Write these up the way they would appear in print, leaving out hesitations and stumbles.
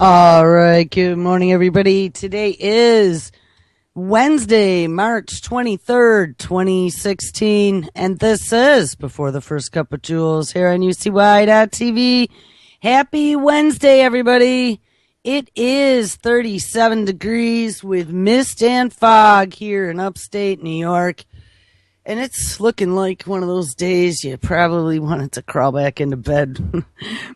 All right. Good morning, everybody. Today is Wednesday, March 23rd, 2016. And this is Before the First Cup of Jules here on UCY.TV. Happy Wednesday, everybody. It is 37 degrees with mist and fog here in upstate New York. And it's looking like one of those days you probably wanted to crawl back into bed.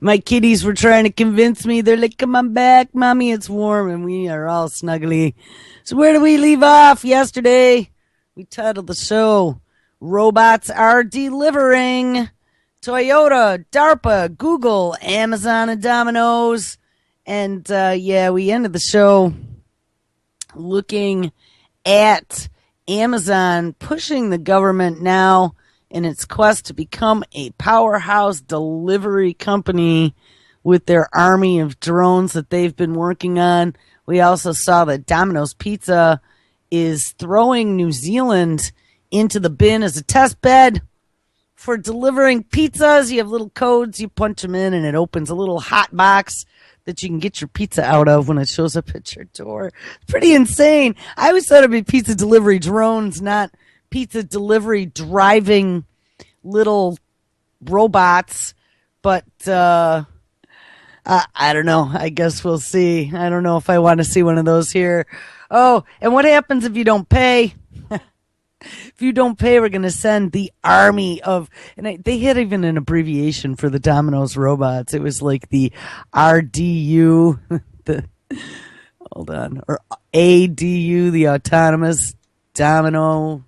My kitties were trying to convince me. They're like, come on back, Mommy, it's warm. And we are all snuggly. So where do we leave off yesterday? We titled the show, Robots Are Delivering. Toyota, DARPA, Google, Amazon, and Domino's. And, we ended the show looking at Amazon pushing the government now in its quest to become a powerhouse delivery company with their army of drones that they've been working on. We also saw that Domino's Pizza is throwing New Zealand into the bin as a test bed for delivering pizzas. You have little codes, you punch them in, and it opens a little hot box that you can get your pizza out of when it shows up at your door. Pretty insane. I always thought it'd be pizza delivery drones, not pizza delivery driving little robots. But I don't know. I guess we'll see. I don't know if I want to see one of those here. Oh, and what happens if you don't pay? If you don't pay, we're going to send the army of, and they had even an abbreviation for the Domino's robots. It was like the RDU, or ADU, the Autonomous Domino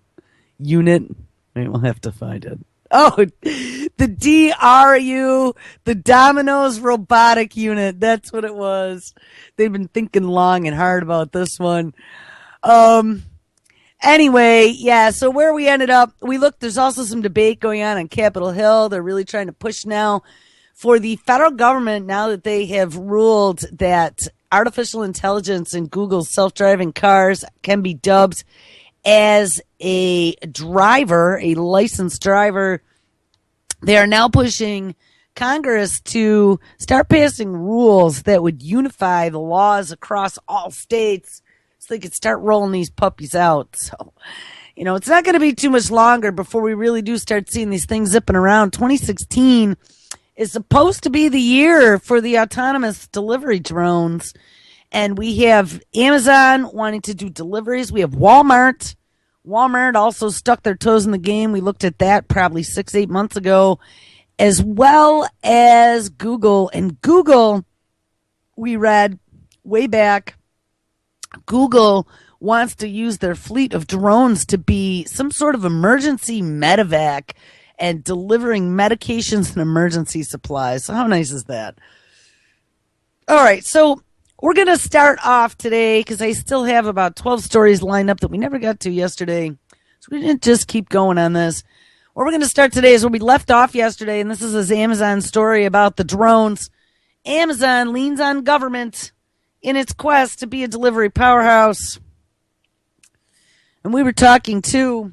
Unit. Maybe we'll have to find it. Oh, the DRU, the Domino's Robotic Unit. That's what it was. They've been thinking long and hard about this one. Anyway, yeah, so where we ended up, there's also some debate going on Capitol Hill. They're really trying to push now for the federal government, now that they have ruled that artificial intelligence in Google's self-driving cars can be dubbed as a driver, a licensed driver. They are now pushing Congress to start passing rules that would unify the laws across all states, so they could start rolling these puppies out. So, it's not going to be too much longer before we really do start seeing these things zipping around. 2016 is supposed to be the year for the autonomous delivery drones. And we have Amazon wanting to do deliveries. We have Walmart. Walmart also stuck their toes in the game. We looked at that probably 6-8 months ago, as well as Google. And Google, we read way back, Google wants to use their fleet of drones to be some sort of emergency medevac and delivering medications and emergency supplies. So how nice is that? All right, so we're going to start off today because I still have about 12 stories lined up that we never got to yesterday. So we didn't just keep going on this. Where we're going to start today is where we left off yesterday, and this is this Amazon story about the drones. Amazon leans on government in its quest to be a delivery powerhouse. And we were talking, too,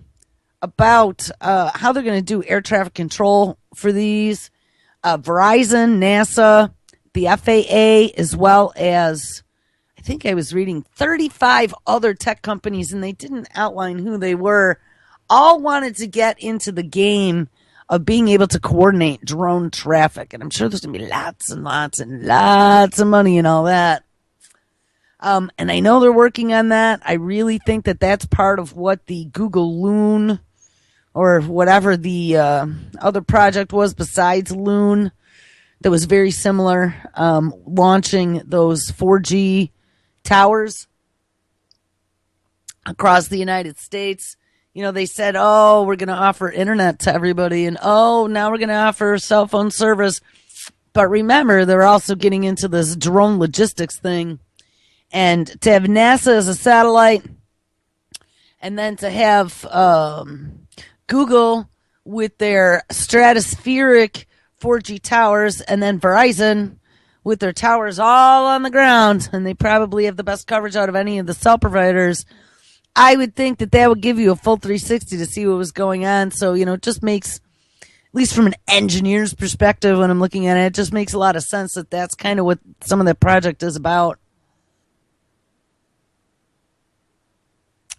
about how they're going to do air traffic control for these. Verizon, NASA, the FAA, as well as, I think I was reading, 35 other tech companies, and they didn't outline who they were, all wanted to get into the game of being able to coordinate drone traffic. And I'm sure there's going to be lots and lots and lots of money and all that. And I know they're working on that. I really think that that's part of what the Google Loon or whatever the other project was besides Loon that was very similar, launching those 4G towers across the United States. They said, oh, we're going to offer internet to everybody, and oh, now we're going to offer cell phone service. But remember, they're also getting into this drone logistics thing. And to have NASA as a satellite, and then to have Google with their stratospheric 4G towers, and then Verizon with their towers all on the ground, and they probably have the best coverage out of any of the cell providers. I would think that would give you a full 360 to see what was going on. So, it just makes least from an engineer's perspective when I'm looking at it. It just makes a lot of sense that that's kind of what some of that project is about.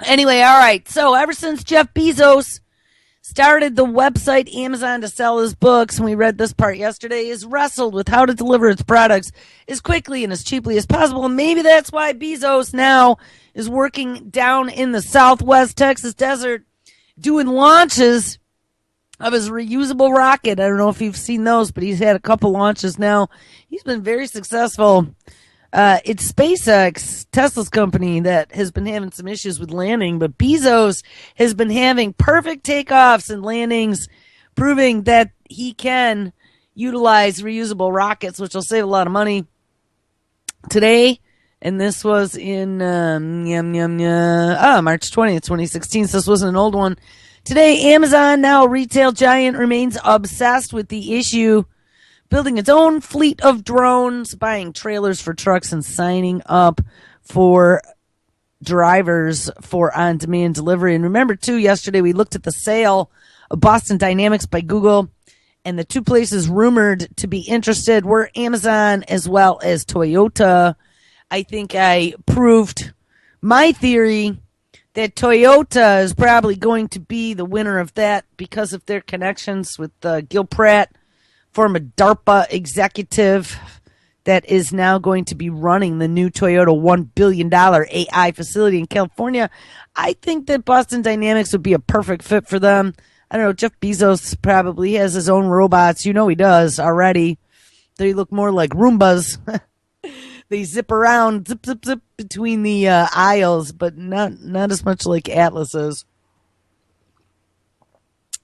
Anyway, all right. So ever since Jeff Bezos started the website Amazon to sell his books, and we read this part yesterday, has wrestled with how to deliver its products as quickly and as cheaply as possible. And maybe that's why Bezos now is working down in the Southwest Texas desert doing launches of his reusable rocket. I don't know if you've seen those, but he's had a couple launches now. He's been very successful. It's SpaceX, Tesla's company, that has been having some issues with landing, but Bezos has been having perfect takeoffs and landings, proving that he can utilize reusable rockets, which will save a lot of money. Today, and this was in March 20th, 2016, so this wasn't an old one. Today, Amazon, now a retail giant, remains obsessed with the issue, building its own fleet of drones, buying trailers for trucks, and signing up for drivers for on-demand delivery. And remember, too, yesterday we looked at the sale of Boston Dynamics by Google, and the two places rumored to be interested were Amazon as well as Toyota. I think I proved my theory that Toyota is probably going to be the winner of that because of their connections with Gil Pratt, former DARPA executive that is now going to be running the new Toyota $1 billion AI facility in California. I think that Boston Dynamics would be a perfect fit for them. I don't know, Jeff Bezos probably has his own robots. You know he does already. They look more like Roombas. They zip around, zip, zip, zip between the aisles, but not as much like Atlases.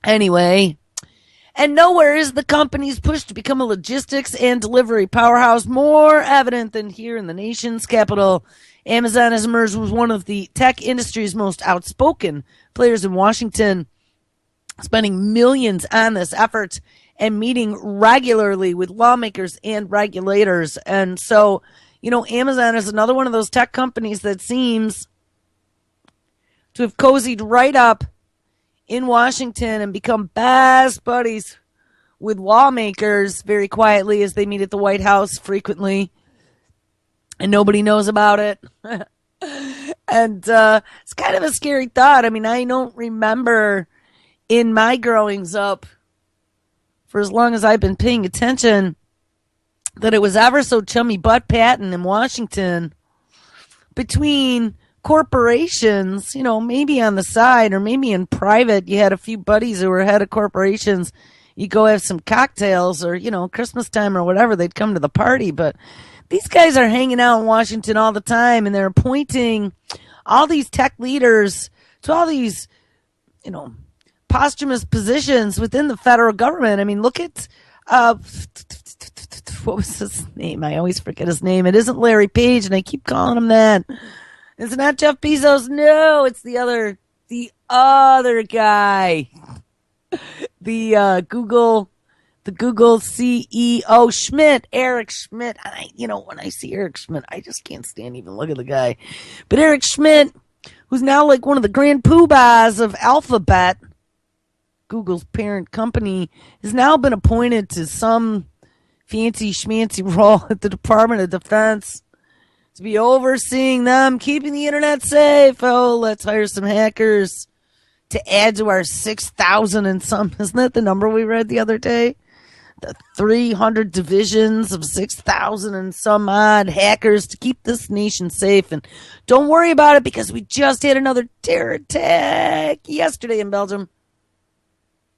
Anyway, and nowhere is the company's push to become a logistics and delivery powerhouse more evident than here in the nation's capital. Amazon has emerged as one of the tech industry's most outspoken players in Washington, spending millions on this effort and meeting regularly with lawmakers and regulators. And so, you know, Amazon is another one of those tech companies that seems to have cozied right up in Washington and become best buddies with lawmakers very quietly as they meet at the White House frequently. And nobody knows about it. And it's kind of a scary thought. I mean, I don't remember in my growings up, for as long as I've been paying attention, that it was ever so chummy butt patting in Washington between corporations, you know, maybe on the side or maybe in private. You had a few buddies who were head of corporations. You go have some cocktails or, you know, Christmas time or whatever, they'd come to the party. But these guys are hanging out in Washington all the time, and they're appointing all these tech leaders to all these, you know, posthumous positions within the federal government. I mean, look at, what was his name? I always forget his name. It isn't Larry Page, and I keep calling him that. It's not Jeff Bezos. No, it's the other guy. The Google CEO Schmidt, Eric Schmidt. And when I see Eric Schmidt, I just can't stand even look at the guy. But Eric Schmidt, who's now like one of the grand poobahs of Alphabet, Google's parent company, has now been appointed to some fancy schmancy role at the Department of Defense to be overseeing them, keeping the internet safe. Oh, let's hire some hackers to add to our 6,000 and some. Isn't that the number we read the other day? The 300 divisions of 6,000 and some odd hackers to keep this nation safe. And don't worry about it because we just had another terror attack yesterday in Belgium.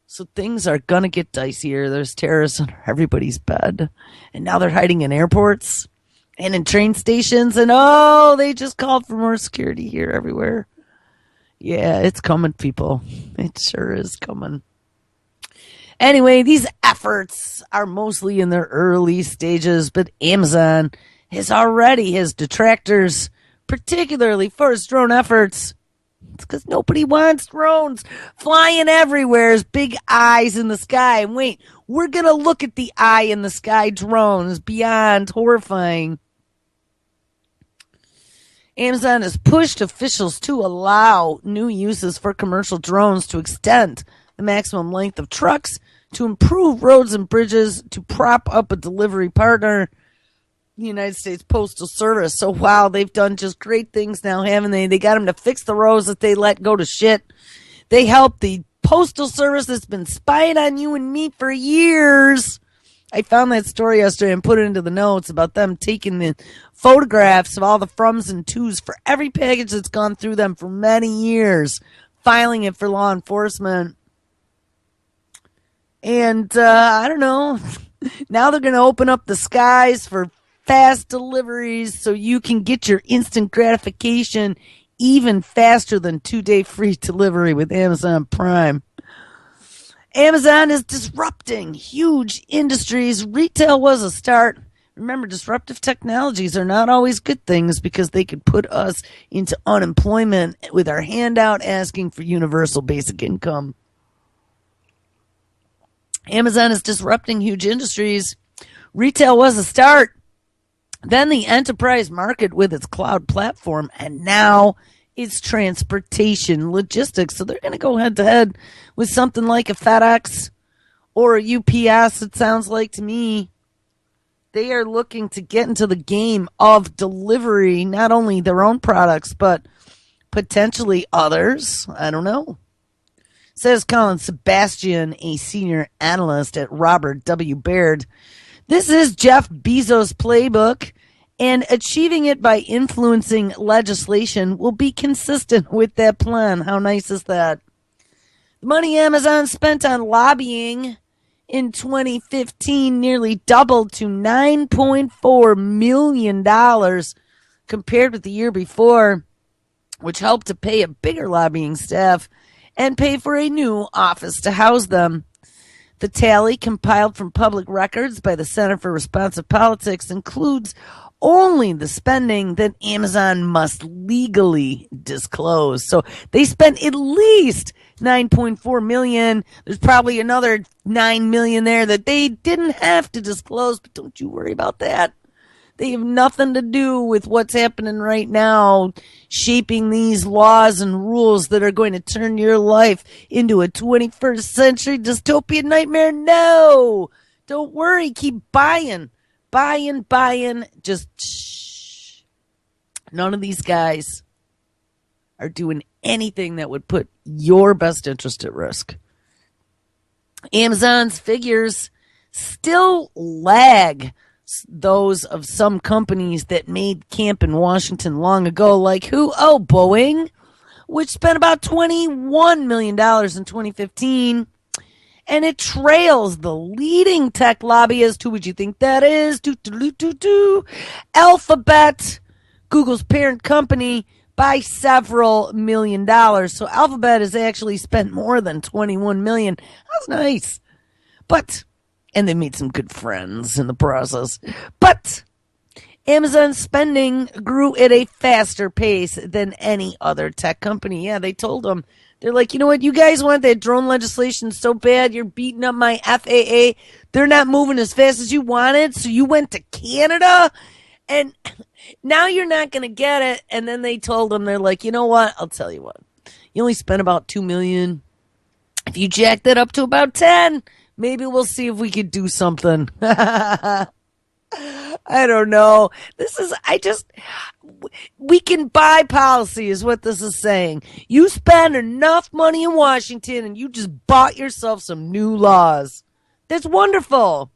So things are going to get dicier. There's terrorists under everybody's bed. And now they're hiding in airports and in train stations. And they just called for more security here everywhere. Yeah, it's coming, people. It sure is coming. Anyway, these efforts are mostly in their early stages, but Amazon has detractors, particularly for its drone efforts. It's because nobody wants drones flying everywhere as big eyes in the sky. And wait, we're going to look at the eye in the sky drones beyond horrifying. Amazon has pushed officials to allow new uses for commercial drones to extend the maximum length of trucks to improve roads and bridges, to prop up a delivery partner, the United States Postal Service. So, wow, they've done just great things now, haven't they? They got them to fix the roads that they let go to shit. They helped the Postal Service that's been spying on you and me for years. I found that story yesterday and put it into the notes about them taking the photographs of all the froms and twos for every package that's gone through them for many years, filing it for law enforcement. And I don't know. Now they're going to open up the skies for fast deliveries so you can get your instant gratification even faster than 2-day free delivery with Amazon Prime. Amazon is disrupting huge industries. Retail was a start. Remember, disruptive technologies are not always good things because they could put us into unemployment with our handout asking for universal basic income. Amazon is disrupting huge industries. Retail was a start. Then the enterprise market with its cloud platform, and now it's transportation logistics. So they're going to go head to head with something like a FedEx or a UPS, it sounds like to me. They are looking to get into the game of delivery, not only their own products, but potentially others. I don't know. Says Colin Sebastian, a senior analyst at Robert W. Baird. This is Jeff Bezos' playbook, and achieving it by influencing legislation will be consistent with that plan. How nice is that? The money Amazon spent on lobbying in 2015 nearly doubled to $9.4 million compared with the year before, which helped to pay a bigger lobbying staff and pay for a new office to house them. The tally, compiled from public records by the Center for Responsive Politics, includes only the spending that Amazon must legally disclose. So they spent at least $9.4 million. There's probably another $9 million there that they didn't have to disclose, but don't you worry about that. They have nothing to do with what's happening right now, shaping these laws and rules that are going to turn your life into a 21st century dystopian nightmare. No, don't worry. Keep buying. Just shh. None of these guys are doing anything that would put your best interest at risk. Amazon's figures still lag those of some companies that made camp in Washington long ago, like who? Oh, Boeing, which spent about $21 million in 2015. And it trails the leading tech lobbyist. Who would you think that is? Alphabet, Google's parent company, by several $millions. So Alphabet has actually spent more than $21 million. That's nice. And they made some good friends in the process. But Amazon's spending grew at a faster pace than any other tech company. Yeah, they told them. They're like, you know what? You guys want that drone legislation so bad. You're beating up my FAA. They're not moving as fast as you wanted. So you went to Canada and now you're not going to get it. And then they told them, they're like, you know what? I'll tell you what. You only spent about $2 million. If you jack that up to about 10, maybe we'll see if we could do something. I don't know. We can buy policy is what this is saying. You spend enough money in Washington and you just bought yourself some new laws. That's wonderful.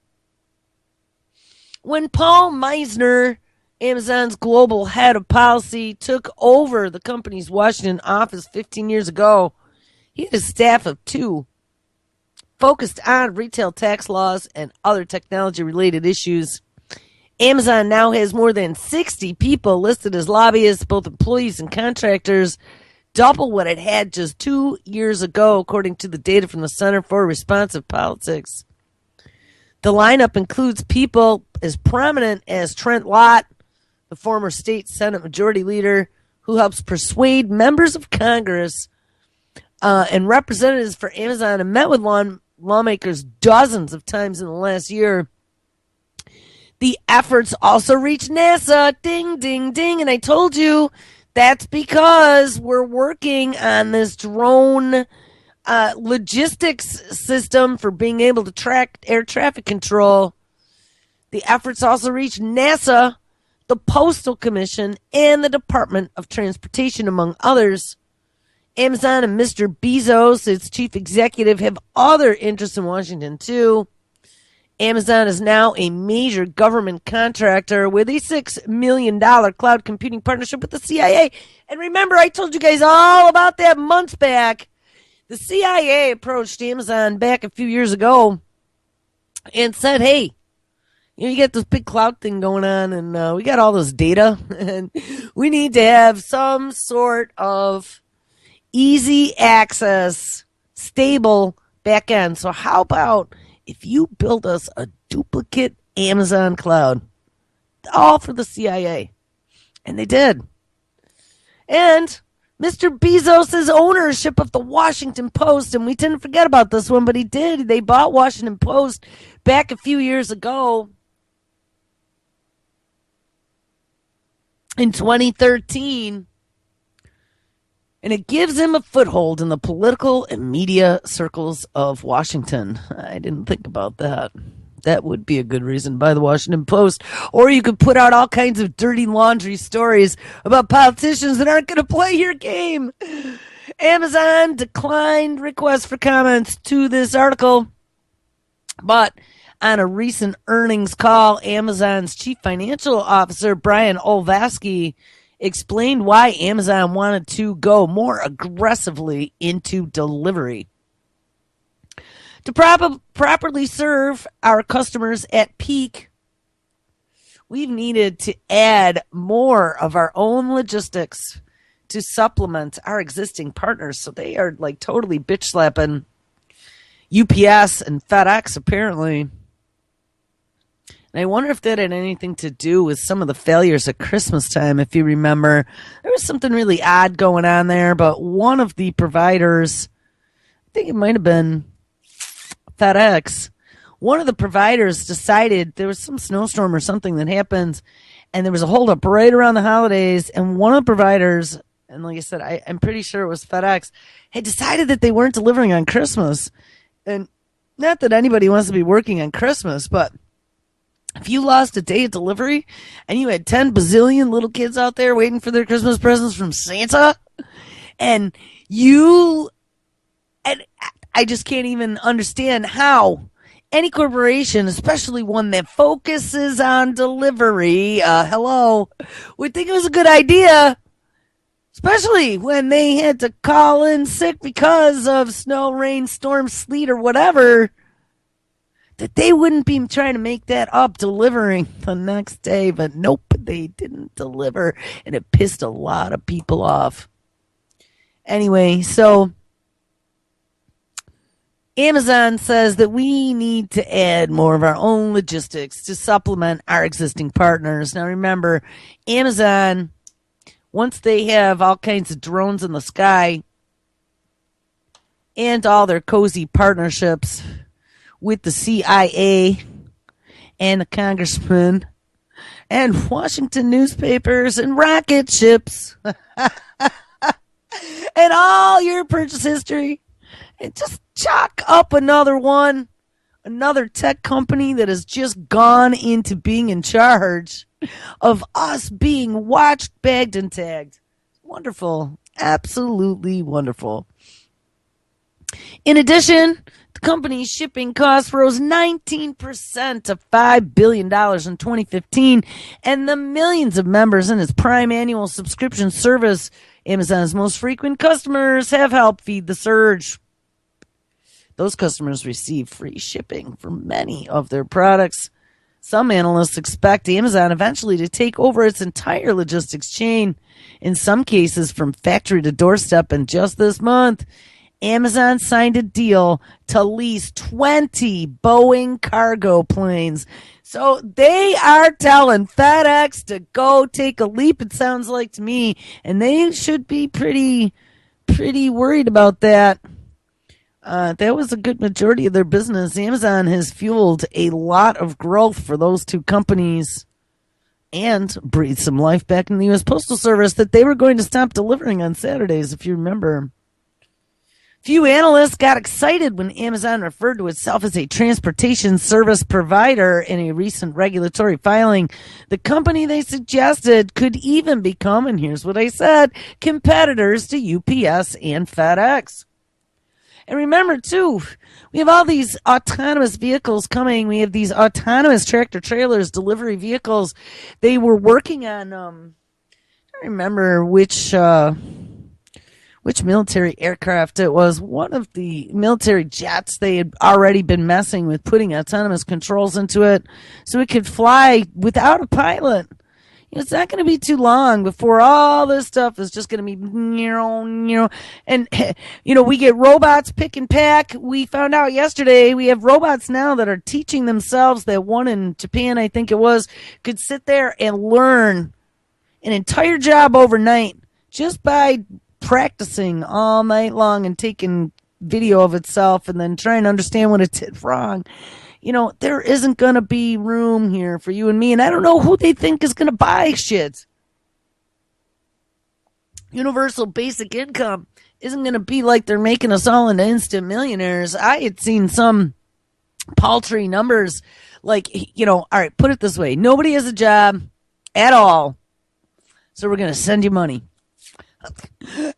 When Paul Meisner, Amazon's global head of policy, took over the company's Washington office 15 years ago, he had a staff of 2 focused on retail tax laws and other technology-related issues. Amazon now has more than 60 people listed as lobbyists, both employees and contractors, double what it had just 2 years ago, according to the data from the Center for Responsive Politics. The lineup includes people as prominent as Trent Lott, the former state Senate Majority Leader, who helps persuade members of Congress and representatives for Amazon and met with lawmakers dozens of times in the last year. The efforts also reached NASA. Ding, ding, ding. And I told you that's because we're working on this drone logistics system for being able to track air traffic control. The efforts also reached NASA, the Postal Commission, and the Department of Transportation, among others. Amazon and Mr. Bezos, its chief executive, have other interests in Washington, too. Amazon is now a major government contractor with a $6 million cloud computing partnership with the CIA. And remember, I told you guys all about that months back. The CIA approached Amazon back a few years ago and said, hey, you get this big cloud thing going on, and we got all this data, and we need to have some sort of easy access, stable back end. So how about if you build us a duplicate Amazon cloud, all for the CIA? And they did. And Mr. Bezos' ownership of the Washington Post, and we tend to forget about this one, but he did. They bought Washington Post back a few years ago in 2013. And it gives him a foothold in the political and media circles of Washington. I didn't think about that. That would be a good reason to buy the Washington Post. Or you could put out all kinds of dirty laundry stories about politicians that aren't going to play your game. Amazon declined requests for comments to this article. But on a recent earnings call, Amazon's chief financial officer, Brian Olszewski, explained why Amazon wanted to go more aggressively into delivery. To properly serve our customers at peak, we've needed to add more of our own logistics to supplement our existing partners. So they are like totally bitch slapping UPS and FedEx, apparently. And I wonder if that had anything to do with some of the failures at Christmas time. If you remember, there was something really odd going on there, but one of the providers, I think it might have been FedEx, one of the providers decided there was some snowstorm or something that happened, and there was a holdup right around the holidays, and one of the providers, and like I said, I'm pretty sure it was FedEx, had decided that they weren't delivering on Christmas. And not that anybody wants to be working on Christmas, but if you lost a day of delivery and you had 10 bazillion little kids out there waiting for their Christmas presents from Santa, and I just can't even understand how any corporation, especially one that focuses on delivery, would think it was a good idea, especially when they had to call in sick because of snow, rain, storm, sleet, or whatever, that they wouldn't be trying to make that up delivering the next day. But nope, they didn't deliver, and it pissed a lot of people off. Anyway, so Amazon says that we need to add more of our own logistics to supplement our existing partners. Now remember, Amazon, once they have all kinds of drones in the sky and all their cozy partnerships with the CIA and the congressman and Washington newspapers and rocket ships and all your purchase history, and just chalk up another one, another tech company that has just gone into being in charge of us being watched, bagged, and tagged. Wonderful. Absolutely wonderful. In addition, the company's shipping costs rose 19% to $5 billion in 2015, and the millions of members in its Prime annual subscription service, Amazon's most frequent customers, have helped feed the surge. Those customers receive free shipping for many of their products. Some analysts expect Amazon eventually to take over its entire logistics chain, in some cases from factory to doorstep. And just this month, Amazon signed a deal to lease 20 Boeing cargo planes. So they are telling FedEx to go take a leap, it sounds like to me, and they should be pretty worried about that. That was a good majority of their business. Amazon has fueled a lot of growth for those two companies and breathed some life back in the U.S. Postal Service that they were going to stop delivering on Saturdays, if you remember. Few analysts got excited when Amazon referred to itself as a transportation service provider in a recent regulatory filing. The company they suggested could even become, and here's what I said, competitors to UPS and FedEx. And remember, too, we have all these autonomous vehicles coming. We have these autonomous tractor trailers, delivery vehicles. They were working on, I don't remember which military aircraft it was. One of the military jets, they had already been messing with putting autonomous controls into it so it could fly without a pilot. It's not going to be too long before all this stuff is just going to be, and, we get robots pick and pack. We found out yesterday we have robots now that are teaching themselves. That one in Japan, I think it was, could sit there and learn an entire job overnight just by practicing all night long and taking video of itself and then trying to understand what it did wrong. There isn't going to be room here for you and me, and I don't know who they think is going to buy shit. Universal basic income isn't going to be like they're making us all into instant millionaires. I had seen some paltry numbers like, all right, put it this way. Nobody has a job at all, so we're going to send you money.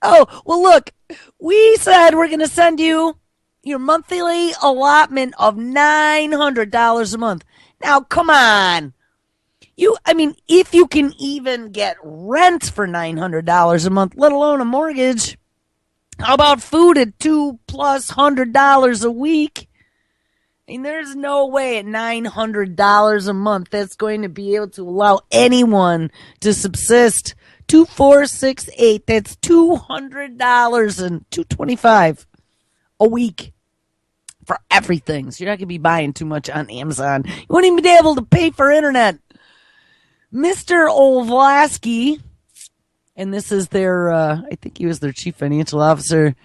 Oh, well, look, we said we're going to send you your monthly allotment of $900 a month. Now, come on. If you can even get rent for $900 a month, let alone a mortgage, how about food at $200+ a week? There's no way at $900 a month that's going to be able to allow anyone to subsist. 2468, that's $200 and $225 a week for everything. So you're not going to be buying too much on Amazon. You won't even be able to pay for internet. Mr. Olvlasky, and this is their, I think he was their chief financial officer,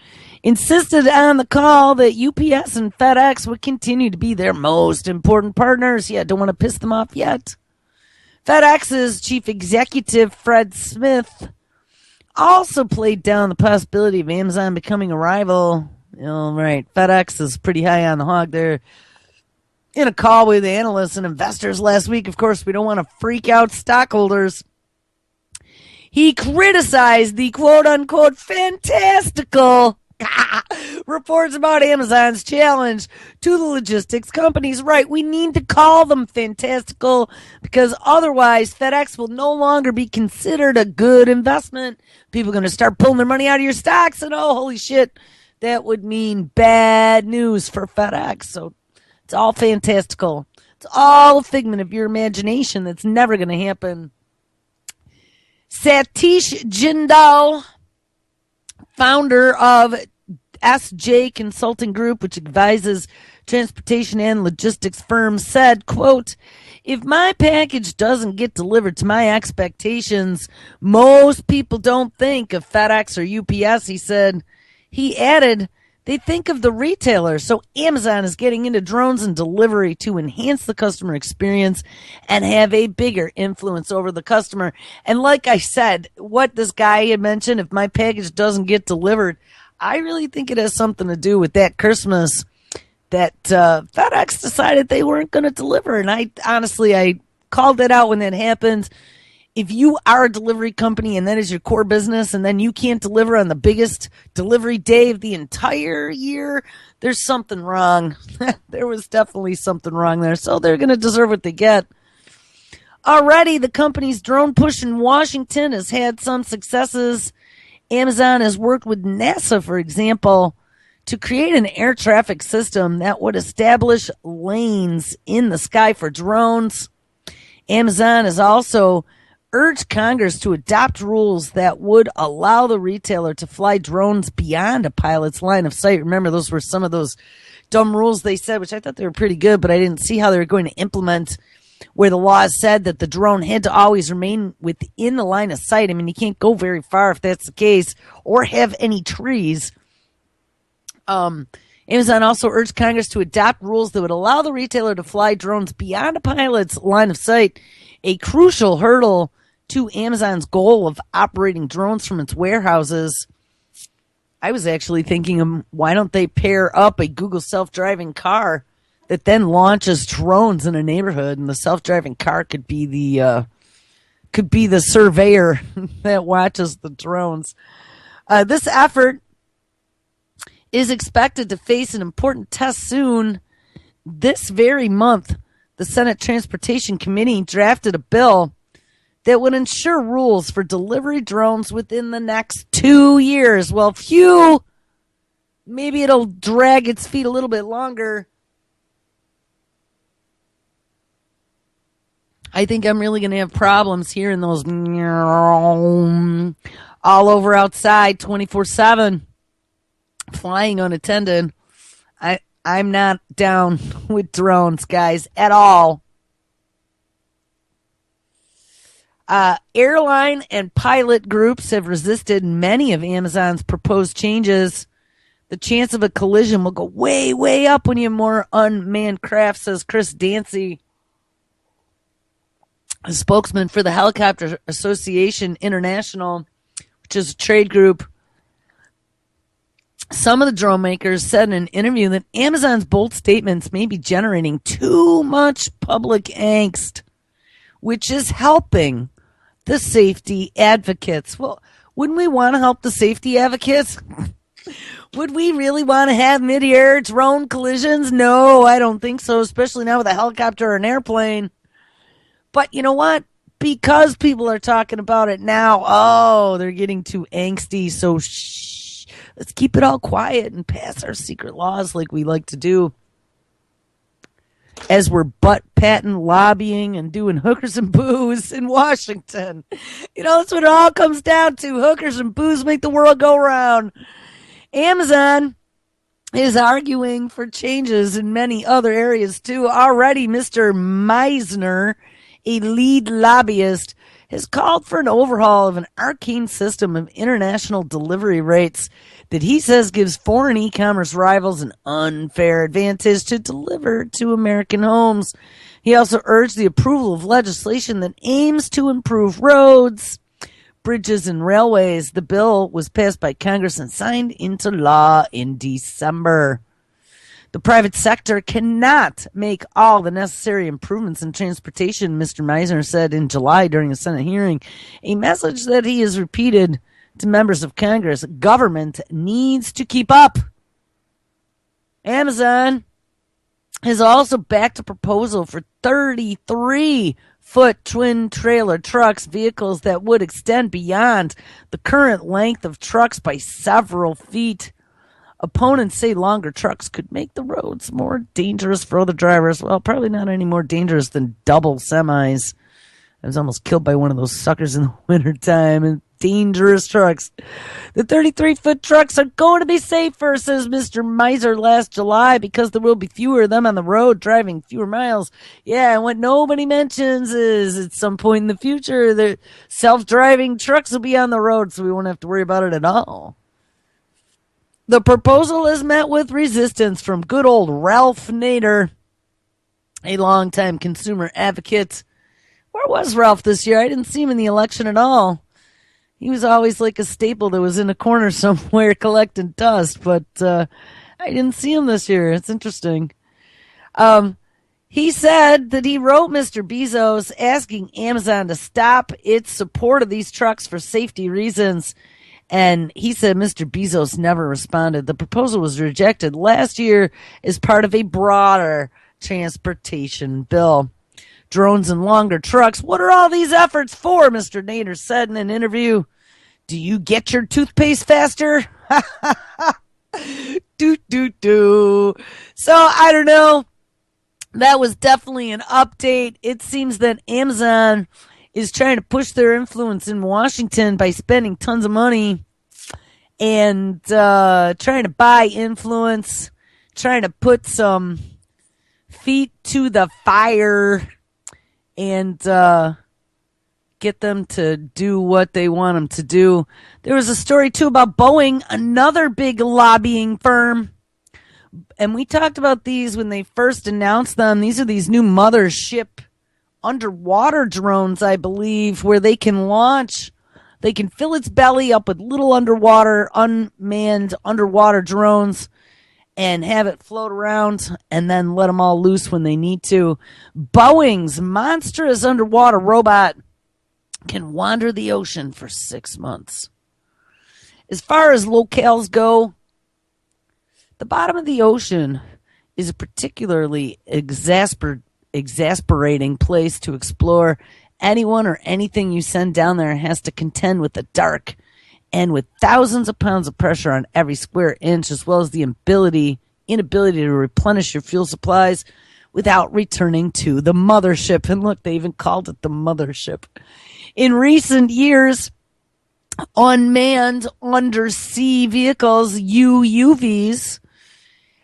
insisted on the call that UPS and FedEx would continue to be their most important partners. Yeah, don't want to piss them off yet. FedEx's chief executive, Fred Smith, also played down the possibility of Amazon becoming a rival. Right, FedEx is pretty high on the hog there. In a call with analysts and investors last week, of course, we don't want to freak out stockholders. He criticized the quote-unquote fantastical reports about Amazon's challenge to the logistics companies. Right, we need to call them fantastical because otherwise FedEx will no longer be considered a good investment. People are going to start pulling their money out of your stocks, and oh, holy shit, that would mean bad news for FedEx. So it's all fantastical. It's all a figment of your imagination. That's never going to happen. Satish Jindal, founder of SJ Consulting Group, which advises transportation and logistics firms, said, quote, "If my package doesn't get delivered to my expectations, most people don't think of FedEx or UPS," he said. He added, they think of the retailer. So Amazon is getting into drones and delivery to enhance the customer experience and have a bigger influence over the customer. And like I said, what this guy had mentioned, if my package doesn't get delivered, I really think it has something to do with that Christmas that FedEx decided they weren't going to deliver. And I called it out when that happened. If you are a delivery company and that is your core business and then you can't deliver on the biggest delivery day of the entire year, there's something wrong. There was definitely something wrong there. So they're going to deserve what they get. Already, the company's drone push in Washington has had some successes. Amazon has worked with NASA, for example, to create an air traffic system that would establish lanes in the sky for drones. Amazon has also urged Congress to adopt rules that would allow the retailer to fly drones beyond a pilot's line of sight. Remember, those were some of those dumb rules they said, which I thought they were pretty good, but I didn't see how they were going to implement where the law said that the drone had to always remain within the line of sight. I mean, you can't go very far if that's the case, or have any trees. Amazon also urged Congress to adopt rules that would allow the retailer to fly drones beyond a pilot's line of sight, a crucial hurdle to Amazon's goal of operating drones from its warehouses. I was actually thinking, why don't they pair up a Google self-driving car that then launches drones in a neighborhood, and the self-driving car could be the surveyor that watches the drones. This effort is expected to face an important test soon. This very month, the Senate Transportation Committee drafted a bill that would ensure rules for delivery drones within the next 2 years. Well, phew, maybe it'll drag its feet a little bit longer. I think I'm really going to have problems hearing those all over outside 24/7, flying unattended. I'm not down with drones, guys, at all. Airline and pilot groups have resisted many of Amazon's proposed changes. The chance of a collision will go way, way up when you have more unmanned craft, says Chris Dancy, a spokesman for the Helicopter Association International, which is a trade group. Some of the drone makers said in an interview that Amazon's bold statements may be generating too much public angst, which is helping the safety advocates. Well, wouldn't we want to help the safety advocates? Would we really want to have mid-air drone collisions? No, I don't think so, especially now with a helicopter or an airplane. But you know what? Because people are talking about it now, they're getting too angsty, so let's keep it all quiet and pass our secret laws like we like to do. As we're butt-patting, lobbying, and doing hookers and booze in Washington. You know, that's what it all comes down to. Hookers and booze make the world go round. Amazon is arguing for changes in many other areas, too. Already, Mr. Meisner, a lead lobbyist, has called for an overhaul of an arcane system of international delivery rates that he says gives foreign e-commerce rivals an unfair advantage to deliver to American homes. He also urged the approval of legislation that aims to improve roads, bridges, and railways. The bill was passed by Congress and signed into law in December. The private sector cannot make all the necessary improvements in transportation, Mr. Meisner said in July during a Senate hearing, a message that he has repeated to members of Congress. Government needs to keep up. Amazon has also backed a proposal for 33-foot twin trailer trucks, vehicles that would extend beyond the current length of trucks by several feet. Opponents say longer trucks could make the roads more dangerous for other drivers. Well, probably not any more dangerous than double semis. I was almost killed by one of those suckers in the wintertime. And dangerous trucks. The 33-foot trucks are going to be safer, says Mr. Miser last July, because there will be fewer of them on the road driving fewer miles. Yeah, and what nobody mentions is at some point in the future, the self-driving trucks will be on the road, so we won't have to worry about it at all. The proposal has met with resistance from good old Ralph Nader, a longtime consumer advocate. Where was Ralph this year? I didn't see him in the election at all. He was always like a staple that was in a corner somewhere collecting dust, but I didn't see him this year. It's interesting. He said that he wrote Mr. Bezos asking Amazon to stop its support of these trucks for safety reasons. And he said Mr. Bezos never responded. The proposal was rejected last year as part of a broader transportation bill. Drones and longer trucks. What are all these efforts for? Mr. Nader said in an interview. Do you get your toothpaste faster? do. So I don't know. That was definitely an update. It seems that Amazon is trying to push their influence in Washington by spending tons of money and trying to buy influence, trying to put some feet to the fire and get them to do what they want them to do. There was a story, too, about Boeing, another big lobbying firm. And we talked about these when they first announced them. These are these new Mothership underwater drones, I believe, where they can launch They can fill its belly up with little unmanned underwater drones and have it float around and then let them all loose when they need to. Boeing's monstrous underwater robot can wander the ocean for 6 months. As far as locales go, the bottom of the ocean is a particularly exasperating place to explore. Anyone or anything you send down there has to contend with the dark and with thousands of pounds of pressure on every square inch, as well as the inability to replenish your fuel supplies without returning to the mothership. And look, they even called it the mothership. In recent years, unmanned undersea vehicles, UUVs,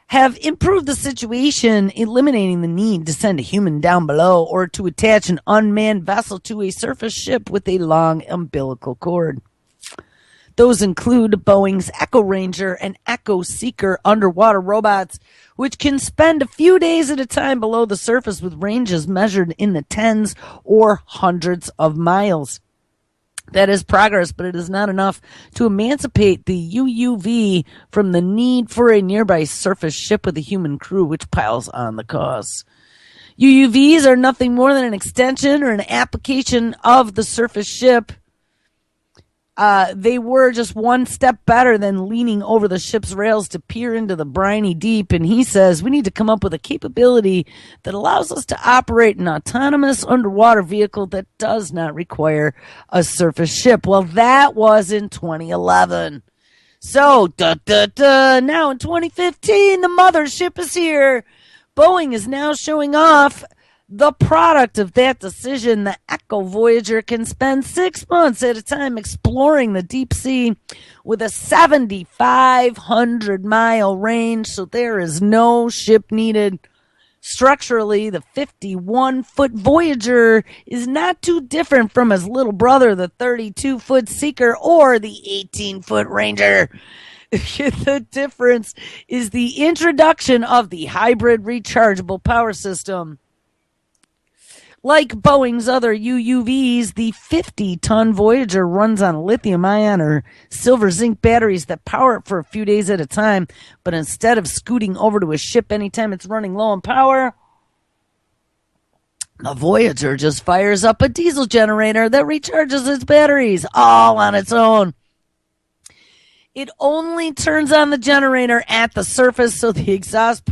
have improved the situation, eliminating the need to send a human down below or to attach an unmanned vessel to a surface ship with a long umbilical cord. Those include Boeing's Echo Ranger and Echo Seeker underwater robots, which can spend a few days at a time below the surface with ranges measured in the tens or hundreds of miles. That is progress, but it is not enough to emancipate the UUV from the need for a nearby surface ship with a human crew, which piles on the costs. UUVs are nothing more than an extension or an application of the surface ship. They were just one step better than leaning over the ship's rails to peer into the briny deep. And he says we need to come up with a capability that allows us to operate an autonomous underwater vehicle that does not require a surface ship. Well, that was in 2011. So, now in 2015, the mothership is here. Boeing is now showing off the product of that decision. The Echo Voyager can spend 6 months at a time exploring the deep sea with a 7,500-mile range, so there is no ship needed. Structurally, the 51-foot Voyager is not too different from his little brother, the 32-foot Seeker, or the 18-foot Ranger. The difference is the introduction of the hybrid rechargeable power system. Like Boeing's other UUVs, the 50-ton Voyager runs on lithium-ion or silver-zinc batteries that power it for a few days at a time. But instead of scooting over to a ship anytime it's running low on power, the Voyager just fires up a diesel generator that recharges its batteries all on its own. It only turns on the generator at the surface, so the exhaust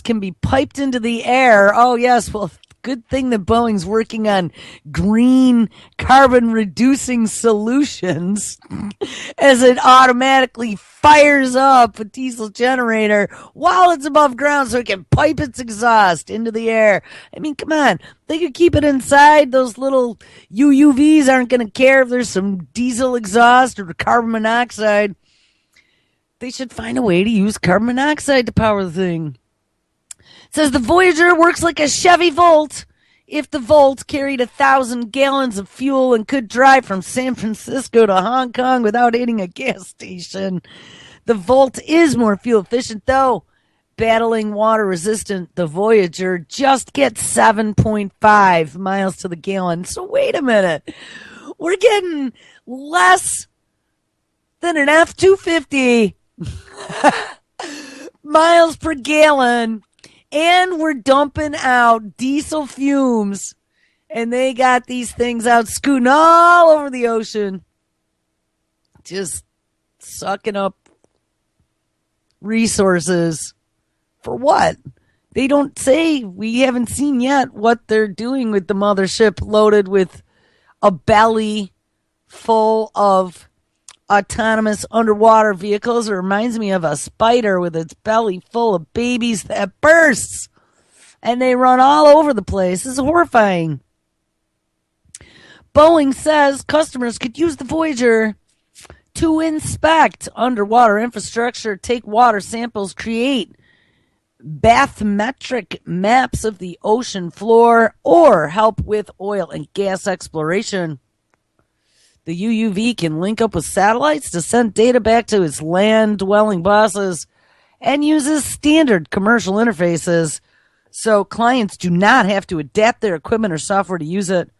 can be piped into the air. Oh, yes, well, good thing that Boeing's working on green carbon reducing solutions as it automatically fires up a diesel generator while it's above ground so it can pipe its exhaust into the air. I mean, come on. They could keep it inside. Those little UUVs aren't going to care if there's some diesel exhaust or carbon monoxide. They should find a way to use carbon monoxide to power the thing. It says the Voyager works like a Chevy Volt. If the Volt carried 1,000 gallons of fuel and could drive from San Francisco to Hong Kong without hitting a gas station. The Volt is more fuel efficient, though. Battling water resistant, the Voyager just gets 7.5 miles to the gallon. So wait a minute. We're getting less than an F-250 miles per gallon. And we're dumping out diesel fumes. And they got these things out scooting all over the ocean. Just sucking up resources. For what? They don't say. We haven't seen yet what they're doing with the mothership loaded with a belly full of autonomous underwater vehicles. It reminds me of a spider with its belly full of babies that bursts. And they run all over the place. It's horrifying. Boeing says customers could use the Voyager to inspect underwater infrastructure, take water samples, create bathymetric maps of the ocean floor, or help with oil and gas exploration. The UUV can link up with satellites to send data back to its land-dwelling bosses and uses standard commercial interfaces, so clients do not have to adapt their equipment or software to use it.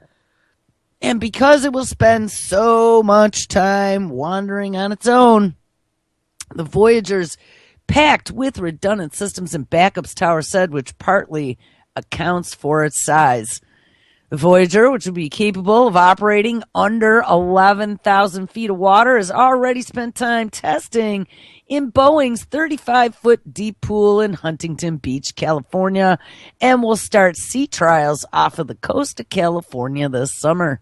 And because it will spend so much time wandering on its own, the Voyager's packed with redundant systems and backups, Tower said, which partly accounts for its size. The Voyager, which will be capable of operating under 11,000 feet of water, has already spent time testing in Boeing's 35-foot deep pool in Huntington Beach, California, and will start sea trials off of the coast of California this summer.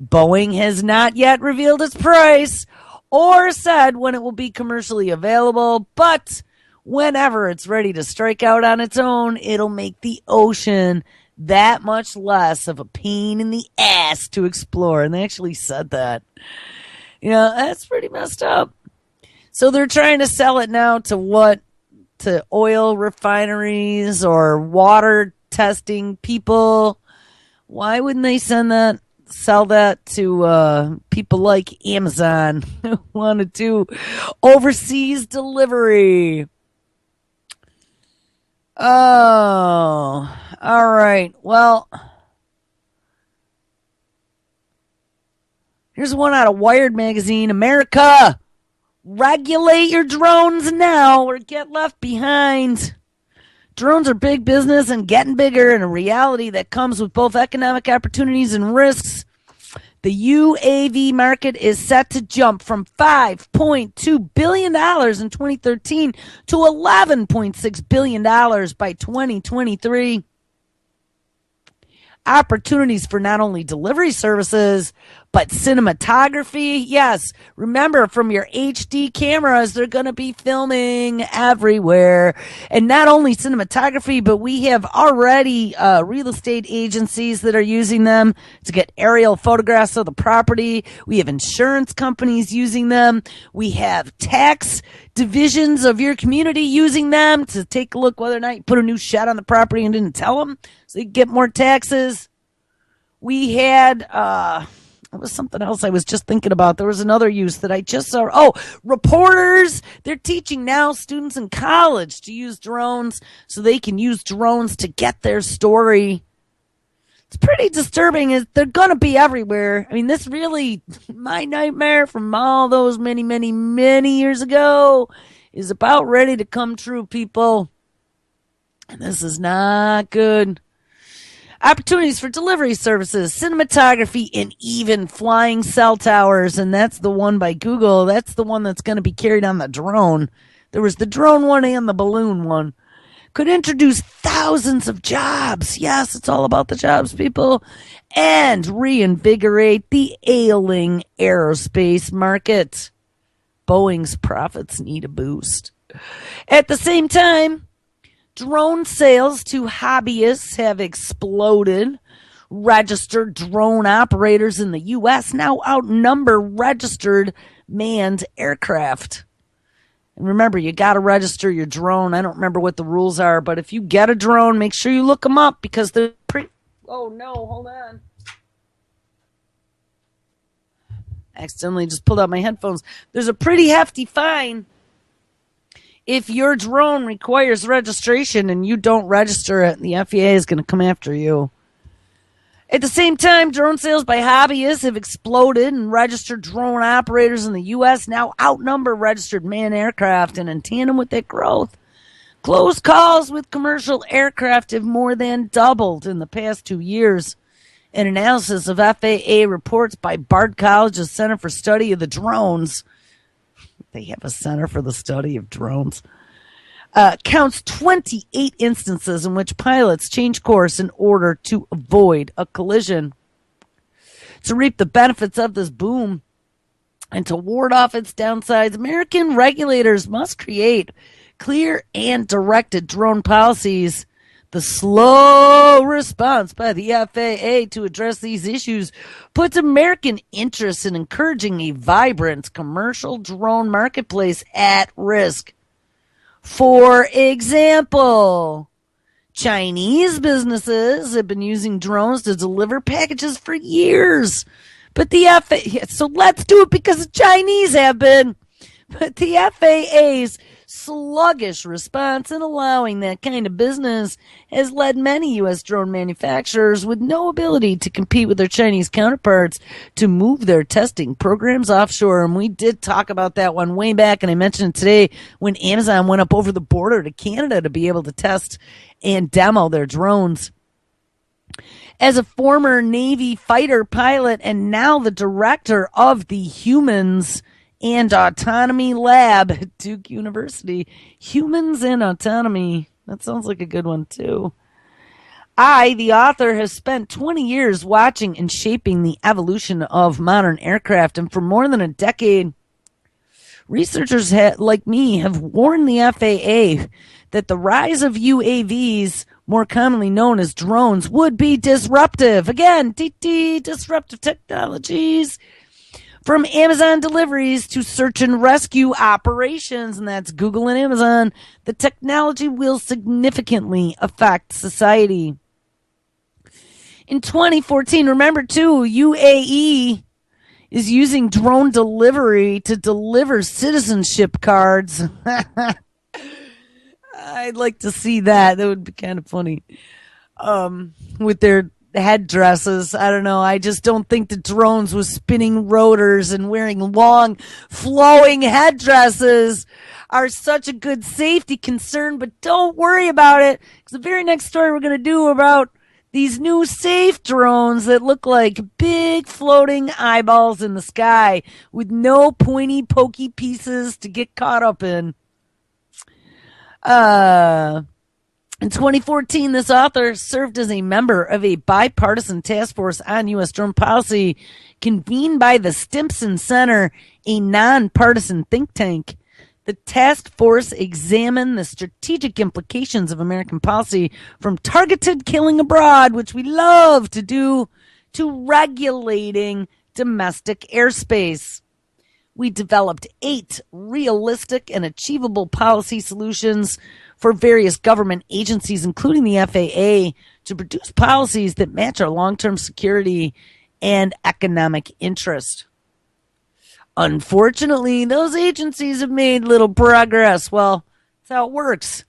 Boeing has not yet revealed its price or said when it will be commercially available, but whenever it's ready to strike out on its own, it'll make the ocean that much less of a pain in the ass to explore. And they actually said that. That's pretty messed up. So they're trying to sell it now to what? To oil refineries or water testing people. Why wouldn't they sell that to people like Amazon who wanted to overseas delivery? Oh, all right. Well, here's one out of Wired magazine. America, regulate your drones now or get left behind. Drones are big business and getting bigger, and a reality that comes with both economic opportunities and risks. The UAV market is set to jump from $5.2 billion in 2013 to $11.6 billion by 2023. Opportunities for not only delivery services, but cinematography. Yes, remember, from your HD cameras, they're going to be filming everywhere. And not only cinematography, but we have already real estate agencies that are using them to get aerial photographs of the property. We have insurance companies using them. We have tax divisions of your community using them to take a look whether or not you put a new shed on the property and didn't tell them, so you get more taxes. We had, it was something else I was just thinking about. There was another use that I just saw. Oh, reporters. They're teaching now students in college to use drones so they can use drones to get their story. It's pretty disturbing. They're going to be everywhere. I mean, this really, my nightmare from all those many, many, many years ago is about ready to come true, people. And this is not good. Opportunities for delivery services, cinematography, and even flying cell towers. And that's the one by Google. That's the one that's going to be carried on the drone. There was the drone one and the balloon one. Could introduce thousands of jobs. Yes, it's all about the jobs, people. And reinvigorate the ailing aerospace market. Boeing's profits need a boost. At the same time, drone sales to hobbyists have exploded. Registered drone operators in the U.S. now outnumber registered manned aircraft. And remember, you got to register your drone. I don't remember what the rules are, but if you get a drone, make sure you look them up because they're pretty... Oh, no, hold on. Accidentally just pulled out my headphones. There's a pretty hefty fine if your drone requires registration and you don't register it. The FAA is going to come after you. At the same time, drone sales by hobbyists have exploded, and registered drone operators in the U.S. now outnumber registered manned aircraft. And in tandem with that growth, close calls with commercial aircraft have more than doubled in the past 2 years. An analysis of FAA reports by Bard College's Center for Study of the Drones, they have a Center for the Study of Drones, counts 28 instances in which pilots change course in order to avoid a collision. To reap the benefits of this boom and to ward off its downsides, American regulators must create clear and directed drone policies. The slow response by the FAA to address these issues puts American interests in encouraging a vibrant commercial drone marketplace at risk. For example, Chinese businesses have been using drones to deliver packages for years. But the FAA, so let's do it because the Chinese have been. But the FAA's sluggish response in allowing that kind of business has led many U.S. drone manufacturers with no ability to compete with their Chinese counterparts to move their testing programs offshore. And we did talk about that one way back, and I mentioned it today when Amazon went up over the border to Canada to be able to test and demo their drones. As a former Navy fighter pilot and now the director of the Humans and Autonomy Lab at Duke University. Humans and Autonomy. That sounds like a good one, too. I, the author, have spent 20 years watching and shaping the evolution of modern aircraft, and for more than a decade, researchers like me have warned the FAA that the rise of UAVs, more commonly known as drones, would be disruptive. Again, disruptive technologies. From Amazon deliveries to search and rescue operations, and that's Google and Amazon, the technology will significantly affect society. In 2014, remember too, UAE is using drone delivery to deliver citizenship cards. I'd like to see that. That would be kind of funny. With their headdresses. I don't know. I just don't think the drones with spinning rotors and wearing long, flowing headdresses are such a good safety concern, but don't worry about it, because the very next story we're going to do about these new safe drones that look like big floating eyeballs in the sky with no pointy, pokey pieces to get caught up in. In 2014, this author served as a member of a bipartisan task force on U.S. drone policy convened by the Stimson Center, a nonpartisan think tank. The task force examined the strategic implications of American policy from targeted killing abroad, which we love to do, to regulating domestic airspace. We developed 8 realistic and achievable policy solutions for various government agencies, including the FAA, to produce policies that match our long-term security and economic interest. Unfortunately, those agencies have made little progress. Well, that's how it works.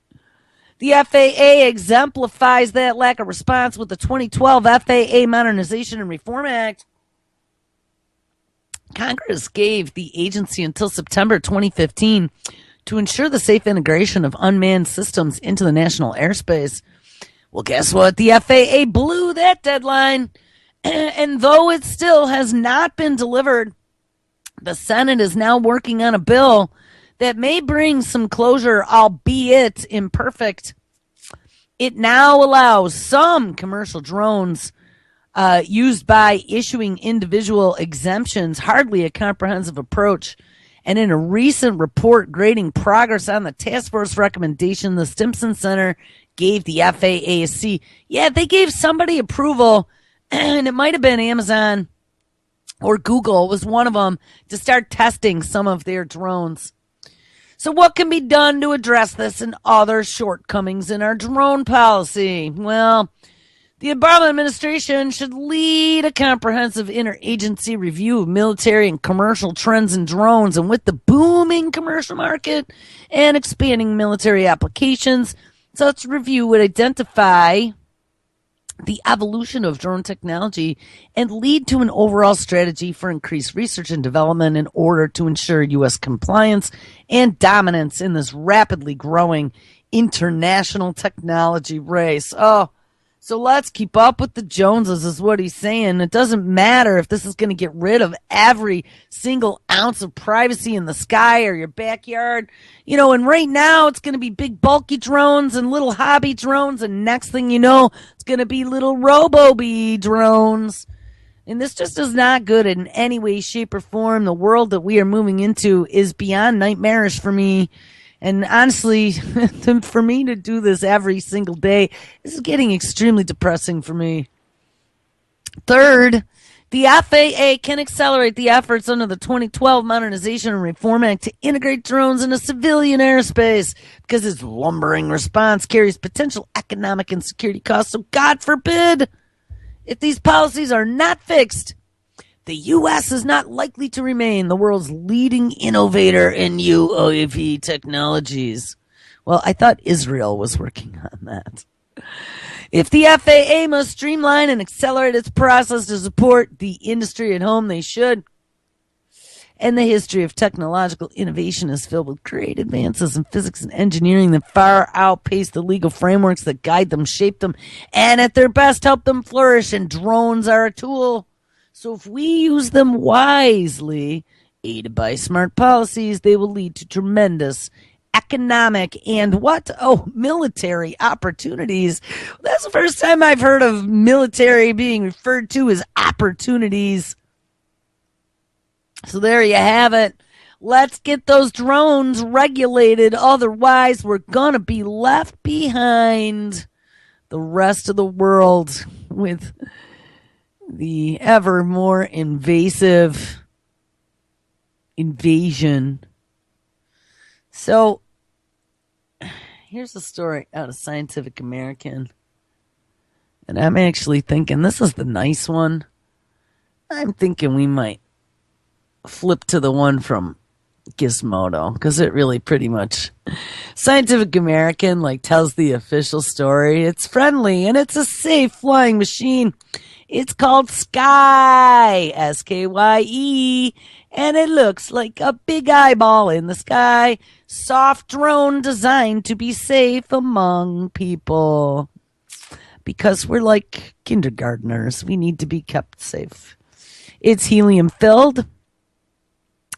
The FAA exemplifies that lack of response with the 2012 FAA Modernization and Reform Act. Congress gave the agency until September 2015 to ensure the safe integration of unmanned systems into the national airspace. Well, guess what? The FAA blew that deadline. And though it still has not been delivered, the Senate is now working on a bill that may bring some closure, albeit imperfect. It now allows some commercial drones used by issuing individual exemptions, hardly a comprehensive approach. And in a recent report grading progress on the task force recommendation, the Stimson Center gave the FAA a C. Yeah, they gave somebody approval, and it might have been Amazon or Google was one of them, to start testing some of their drones. So what can be done to address this and other shortcomings in our drone policy? Well, the Obama administration should lead a comprehensive interagency review of military and commercial trends in drones, and with the booming commercial market and expanding military applications, such review would identify the evolution of drone technology and lead to an overall strategy for increased research and development in order to ensure U.S. compliance and dominance in this rapidly growing international technology race. Oh, so let's keep up with the Joneses is what he's saying. It doesn't matter if this is going to get rid of every single ounce of privacy in the sky or your backyard. You know, and right now it's going to be big bulky drones and little hobby drones. And next thing you know, it's going to be little robo-bee drones. And this just is not good in any way, shape, or form. The world that we are moving into is beyond nightmarish for me. And honestly, for me to do this every single day, this is getting extremely depressing for me. Third, the FAA can accelerate the efforts under the 2012 Modernization and Reform Act to integrate drones into civilian airspace because its lumbering response carries potential economic and security costs. So God forbid, if these policies are not fixed, The U.S. is not likely to remain the world's leading innovator in UAV technologies. Well, I thought Israel was working on that. If the FAA must streamline and accelerate its process to support the industry at home, they should. And the history of technological innovation is filled with great advances in physics and engineering that far outpace the legal frameworks that guide them, shape them, and at their best help them flourish. And drones are a tool. So if we use them wisely, aided by smart policies, they will lead to tremendous economic and military opportunities. That's the first time I've heard of military being referred to as opportunities. So there you have it. Let's get those drones regulated. Otherwise, we're going to be left behind the rest of the world with the ever more invasive invasion. So, here's a story out of Scientific American. And I'm actually thinking this is the nice one. I'm thinking we might flip to the one from Gizmodo, because it really pretty much Scientific American tells the official story. It's friendly and it's a safe flying machine. It's called Skye, Skye, and it looks like a big eyeball in the sky. Soft drone designed to be safe among people. Because we're like kindergartners, we need to be kept safe. It's helium filled,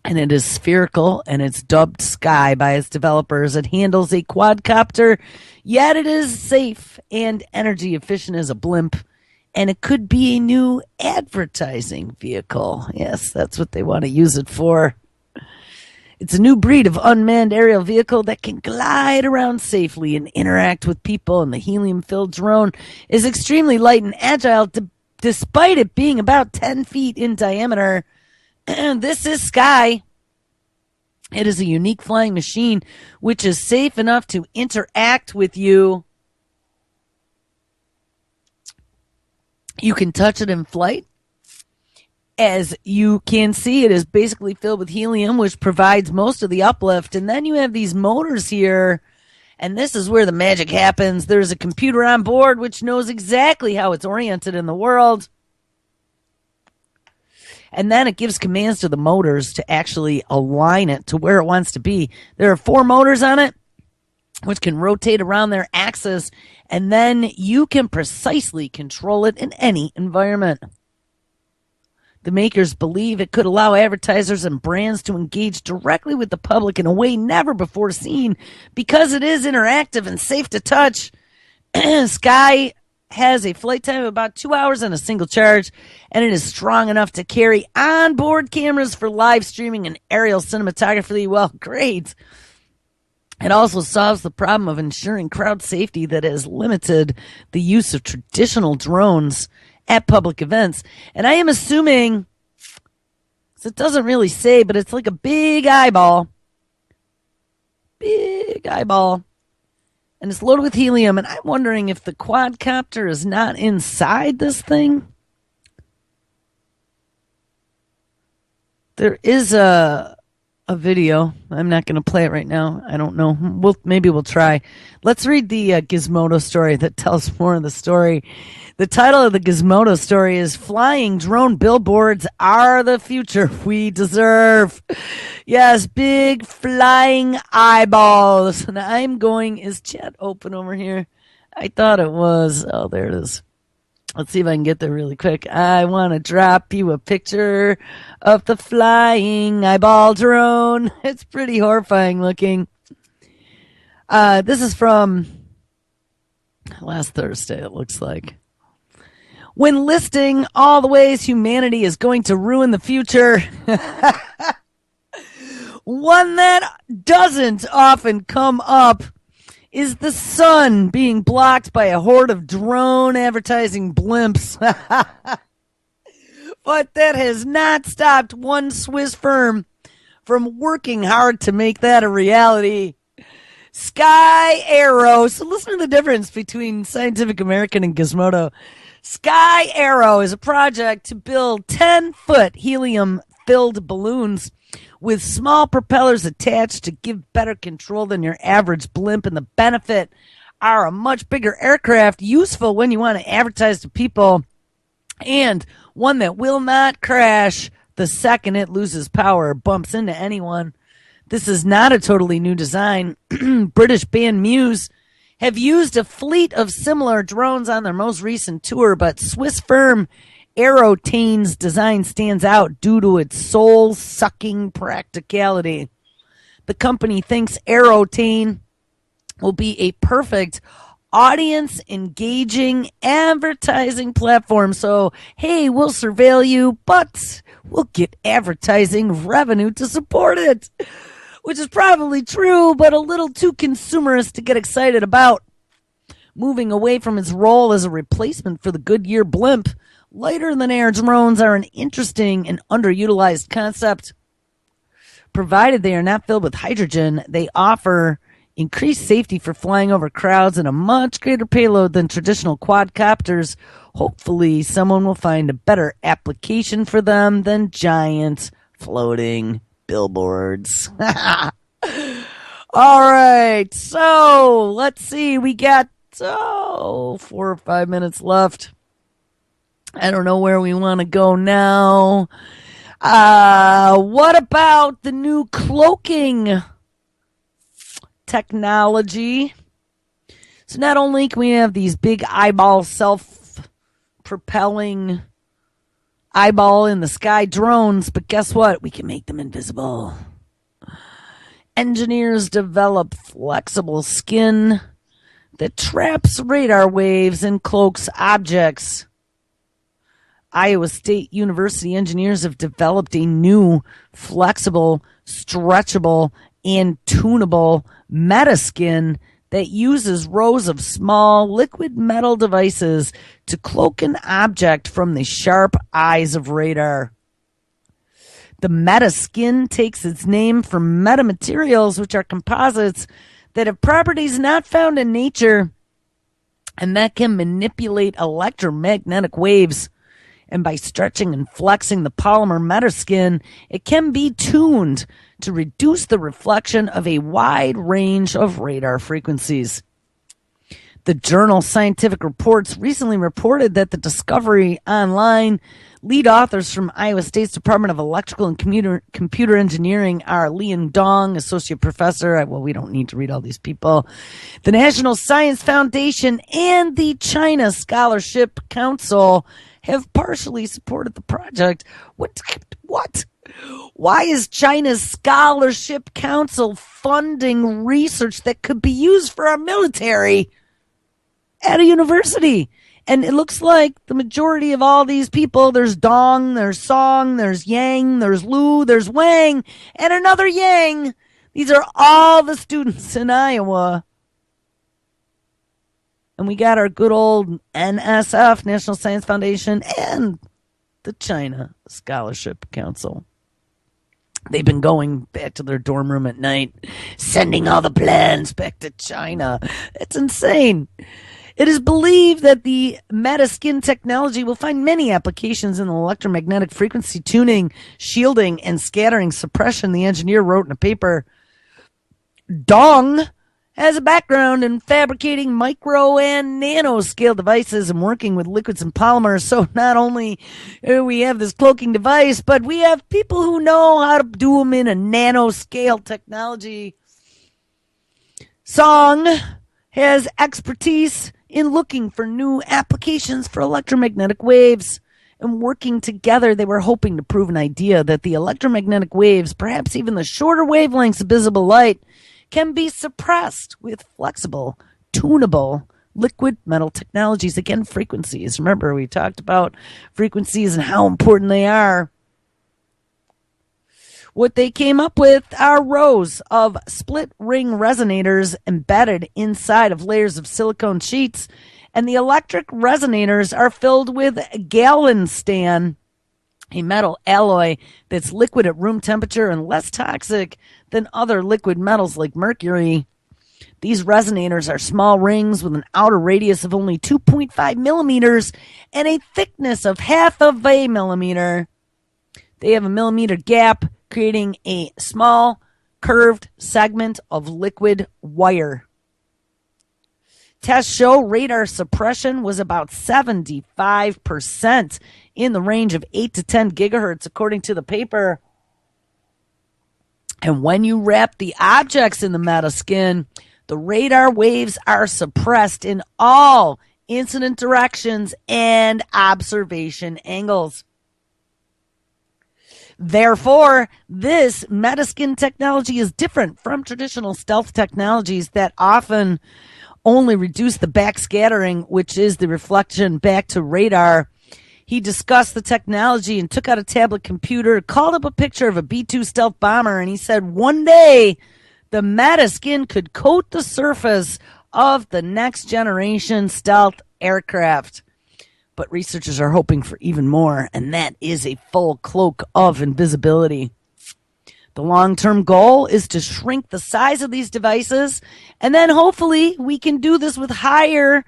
and it is spherical, and it's dubbed Skye by its developers. It handles a quadcopter, yet it is safe and energy efficient as a blimp. And it could be a new advertising vehicle. Yes, that's what they want to use it for. It's a new breed of unmanned aerial vehicle that can glide around safely and interact with people. And the helium-filled drone is extremely light and agile, despite it being about 10 feet in diameter. This is Skye. It is a unique flying machine which is safe enough to interact with you. You can touch it in flight. As you can see, it is basically filled with helium, which provides most of the uplift. And then you have these motors here, and this is where the magic happens. There's a computer on board which knows exactly how it's oriented in the world. And then it gives commands to the motors to actually align it to where it wants to be. There are 4 motors on it, which can rotate around their axis, and then you can precisely control it in any environment. The makers believe it could allow advertisers and brands to engage directly with the public in a way never before seen because it is interactive and safe to touch. Skye has a flight time of about 2 hours on a single charge, and it is strong enough to carry onboard cameras for live streaming and aerial cinematography. Well, great. It also solves the problem of ensuring crowd safety that has limited the use of traditional drones at public events. And I am assuming, so it doesn't really say, but it's like a big eyeball. Big eyeball. And it's loaded with helium. And I'm wondering if the quadcopter is not inside this thing. There is a video. I'm not going to play it right now. I don't know. Maybe we'll try. Let's read the Gizmodo story that tells more of the story. The title of the Gizmodo story is Flying Drone Billboards Are the Future We Deserve. Yes, big flying eyeballs. And I'm going, is chat open over here? I thought it was. Oh, there it is. Let's see if I can get there really quick. I want to drop you a picture of the flying eyeball drone. It's pretty horrifying looking. This is from last Thursday, it looks like. When listing all the ways humanity is going to ruin the future, one that doesn't often come up is the sun being blocked by a horde of drone advertising blimps. But that has not stopped one Swiss firm from working hard to make that a reality. Skye Aero. So listen to the difference between Scientific American and Gizmodo. Sky Arrow is a project to build 10-foot helium-filled balloons with small propellers attached to give better control than your average blimp, and the benefit are a much bigger aircraft, useful when you want to advertise to people, and one that will not crash the second it loses power or bumps into anyone. This is not a totally new design. British band Muse have used a fleet of similar drones on their most recent tour, but Swiss firm Aerotane's design stands out due to its soul-sucking practicality. The company thinks Aerotane will be a perfect audience-engaging advertising platform. So, hey, we'll surveil you, but we'll get advertising revenue to support it. Which is probably true, but a little too consumerist to get excited about. Moving away from its role as a replacement for the Goodyear blimp, lighter-than-air drones are an interesting and underutilized concept. Provided they are not filled with hydrogen, they offer increased safety for flying over crowds and a much greater payload than traditional quadcopters. Hopefully, someone will find a better application for them than giant floating billboards. All right, so let's see. We got 4 or 5 minutes left. I don't know where we want to go now. What about the new cloaking technology? So not only can we have these big eyeball self-propelling eyeball in the sky drones, but guess what? We can make them invisible. Engineers develop flexible skin that traps radar waves and cloaks objects. Iowa State University engineers have developed a new flexible, stretchable, and tunable metaskin that uses rows of small liquid metal devices to cloak an object from the sharp eyes of radar. The metaskin takes its name from metamaterials, which are composites that have properties not found in nature and that can manipulate electromagnetic waves. And by stretching and flexing the polymer metaskin, it can be tuned to reduce the reflection of a wide range of radar frequencies. The journal Scientific Reports recently reported that the discovery online lead authors from Iowa State's Department of Electrical and Computer Engineering are Lian Dong, associate professor. Well, we don't need to read all these people. The National Science Foundation and the China Scholarship Council have partially supported the project. What? Why is China's Scholarship Council funding research that could be used for our military at a university? And it looks like the majority of all these people, there's Dong, there's Song, there's Yang, there's Lu, there's Wang, and another Yang. These are all the students in Iowa. And we got our good old NSF, National Science Foundation, and the China Scholarship Council. They've been going back to their dorm room at night, sending all the plans back to China. It's insane. It is believed that the metaskin technology will find many applications in electromagnetic frequency tuning, shielding, and scattering suppression, the engineer wrote in a paper. Dong has a background in fabricating micro and nanoscale devices and working with liquids and polymers. So not only do we have this cloaking device, but we have people who know how to do them in a nanoscale technology. Song has expertise in looking for new applications for electromagnetic waves. And working together, they were hoping to prove an idea that the electromagnetic waves, perhaps even the shorter wavelengths of visible light, can be suppressed with flexible, tunable, liquid metal technologies. Again, frequencies. Remember, we talked about frequencies and how important they are. What they came up with are rows of split ring resonators embedded inside of layers of silicone sheets, and the electric resonators are filled with galvanistan, a metal alloy that's liquid at room temperature and less toxic than other liquid metals like mercury. These resonators are small rings with an outer radius of only 2.5 millimeters and a thickness of half of a millimeter. They have a millimeter gap, creating a small curved segment of liquid wire. Tests show radar suppression was about 75% in the range of 8 to 10 gigahertz, according to the paper. And when you wrap the objects in the metaskin, the radar waves are suppressed in all incident directions and observation angles. Therefore, this metaskin technology is different from traditional stealth technologies that often only reduce the backscattering, which is the reflection back to radar. He discussed the technology and took out a tablet computer, called up a picture of a B-2 stealth bomber, and he said one day the metaskin could coat the surface of the next generation stealth aircraft. But researchers are hoping for even more, and that is a full cloak of invisibility. The long-term goal is to shrink the size of these devices, and then hopefully we can do this with higher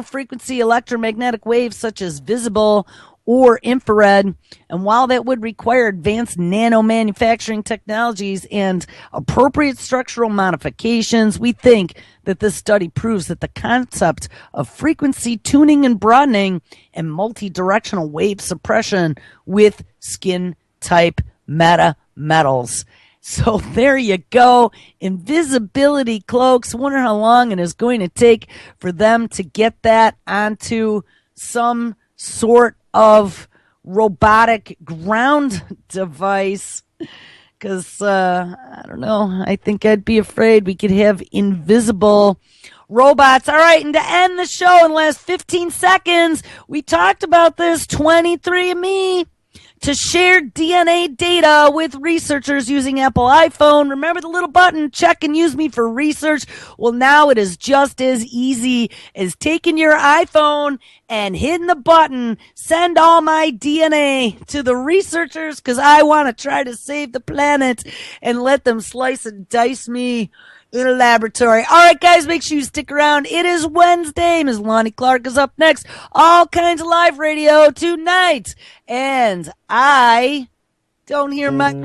frequency electromagnetic waves such as visible or infrared. And while that would require advanced nano manufacturing technologies and appropriate structural modifications, we think that this study proves that the concept of frequency tuning and broadening and multi-directional wave suppression with skin type metals. So there you go. Invisibility cloaks. Wonder how long it is going to take for them to get that onto some sort of robotic ground device. Because, I don't know. I think I'd be afraid we could have invisible robots. All right, and to end the show in the last 15 seconds, we talked about this 23andMe. To share DNA data with researchers using Apple iPhone. Remember the little button, check and use me for research? Well, now it is just as easy as taking your iPhone and hitting the button, send all my DNA to the researchers because I want to try to save the planet and let them slice and dice me in a laboratory. All right, guys, make sure you stick around. It is Wednesday. Ms. Lonnie Clark is up next. All kinds of live radio tonight. And I don't hear much.